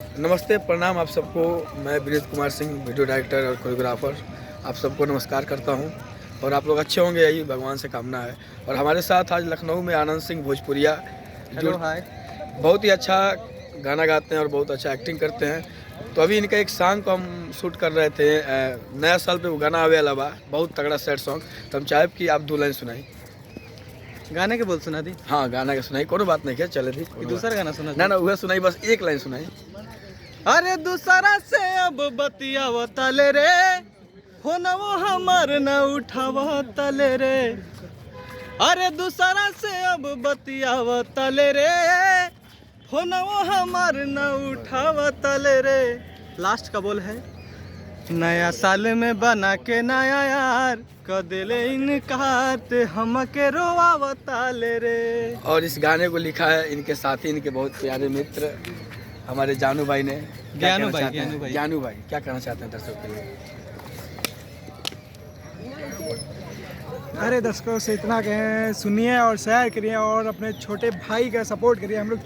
नमस्ते, प्रणाम आप सबको। मैं विनीत कुमार सिंह, वीडियो डायरेक्टर और कोरियोग्राफर, आप सबको नमस्कार करता हूं। और आप लोग अच्छे होंगे, यही भगवान से कामना है। और हमारे साथ आज लखनऊ में आनंद सिंह भोजपुरिया, जो बहुत ही अच्छा गाना गाते हैं और बहुत अच्छा एक्टिंग करते हैं। तो अभी इनका एक सॉन्ग को हम शूट कर रहे थे। नया साल पे वो गाना आवे वाला बा, बहुत तगड़ा सैड सॉन्ग। तो हम चाहे कि आप 2 लाइन सुनाई। गाने के बोल सुना दी। हाँ, गाना के सुनाई, कोनो बात नहीं है, चले थी। दूसरा गाना सुना ना वह सुनाई, बस 1 लाइन सुनाई। अरे दूसरा से अब बतियाव तले रे, फोनवो हमार न उठाव तले रे। अरे दूसरा से अब बतियाव तले रे, फोनवो हमार न उठाव तले रे। लास्ट का बोल है, नया साल में बना के नया यार क दिले इनकार ते हमके रोवाव ताले रे। और इस गाने को लिखा है इनके साथी, इनके बहुत प्यारे मित्र हमारे जानू भाई ने। ज्ञानू भाई क्या कहना चाहते हैं दर्शकों के लिए? अरे दर्शकों से इतना कहें, सुनिए और शेयर करिए और अपने छोटे भाई का सपोर्ट करिए। हम लोग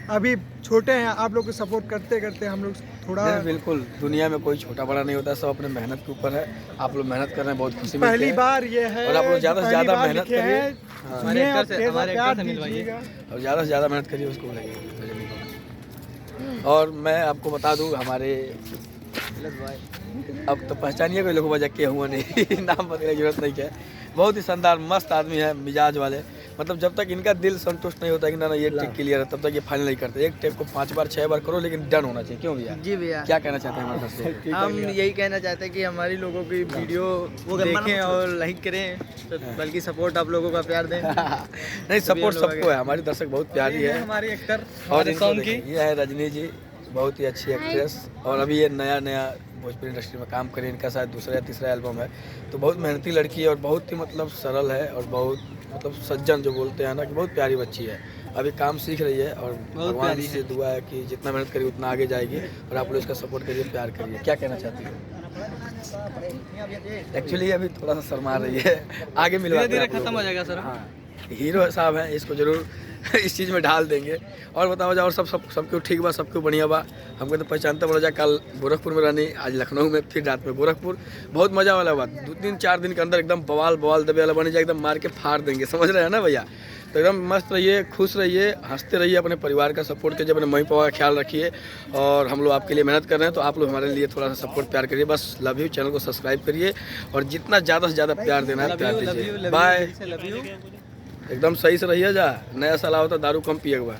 अभी छोटे हैं, आप लोग को सपोर्ट करते करते हम लोग थोड़ा। बिल्कुल, दुनिया में कोई छोटा बड़ा नहीं होता, सब अपने मेहनत के ऊपर है। आप लोग मेहनत कर रहे हैं, बहुत खुशी मिलती है। पहली बार ये है और आप लोग ज़्यादा से ज़्यादा मेहनत करिए। हमारे एक्टर से मिलवाइए और ज़्यादा से ज़्यादा मेहनत करिए, उसको लगे। और मैं आपको बता दूँ, हमारे अब तो पहचानिए कोई लोग वजह के हुआ नहीं नाम बताने की जरूरत नहीं है। बहुत ही शानदार मस्त आदमी है, मिजाज वाले। मतलब जब तक इनका दिल संतुष्ट नहीं होता कि ना ये टेक क्लियर है, तब तक ये फाइनल नहीं करते। एक टेक को 5 बार 6 बार करो, लेकिन डन होना चाहिए। क्यों भैया? जी भैया, क्या कहना चाहते हैं हमारे तरफ से? हम यही कहना चाहते हैं कि हमारी लोगों की वीडियो देखें और लाइक करें, तो बल्कि सपोर्ट आप लोगों का प्यार दें। नहीं, सपोर्ट सबको है, हमारी दर्शक बहुत प्यारी है। हमारी एक्टर और सॉन्ग की ये है रजनी जी, बहुत ही अच्छी एक्ट्रेस। और अभी ये नया भोजपुरी इंडस्ट्री में काम करें, इनका शायद दूसरा या तीसरा एल्बम है। तो बहुत मेहनती लड़की है और बहुत ही मतलब सरल है और बहुत मतलब सज्जन जो बोलते हैं ना, कि बहुत प्यारी बच्ची है। अभी काम सीख रही है और भगवान से दुआ है कि जितना मेहनत करिए उतना आगे जाएगी। और आप लोग इसका सपोर्ट करिए, प्यार करिए। क्या कहना चाहती हो? एक्चुअली अभी थोड़ा सा शर्मा रही है, आगे मिलवा खत्म हो जाएगा सर। हाँ, हीरो साहब हैं, इसको जरूर इस चीज़ में ढाल देंगे। और बताओ जा, और सबको ठीक बा, सबको बढ़िया बा। हमको तो पहचानते बोला जा, कल गोरखपुर में रहनी, आज लखनऊ में, फिर रात में गोरखपुर। बहुत मजा वाला बात। 2-3-4 दिन के अंदर एकदम बवाल दबे वाला बन जाए, एकदम मार के फाड़ देंगे। समझ रहे हैं ना भैया? तो एकदम मस्त रहिए, खुश रहिए, हंसते रहिए, अपने परिवार का सपोर्ट कीजिए, अपने मम्मी पापा का ख्याल रखिए। और हम लोग आपके लिए मेहनत कर रहे हैं, तो आप लोग हमारे लिए थोड़ा सा सपोर्ट प्यार करिए। बस लव यू, चैनल को सब्सक्राइब करिए और जितना ज़्यादा से ज़्यादा प्यार देना है प्यार दीजिए। बाय। एकदम सही से रहिए जा। नया साल आओ तो दारू कम पिएगा।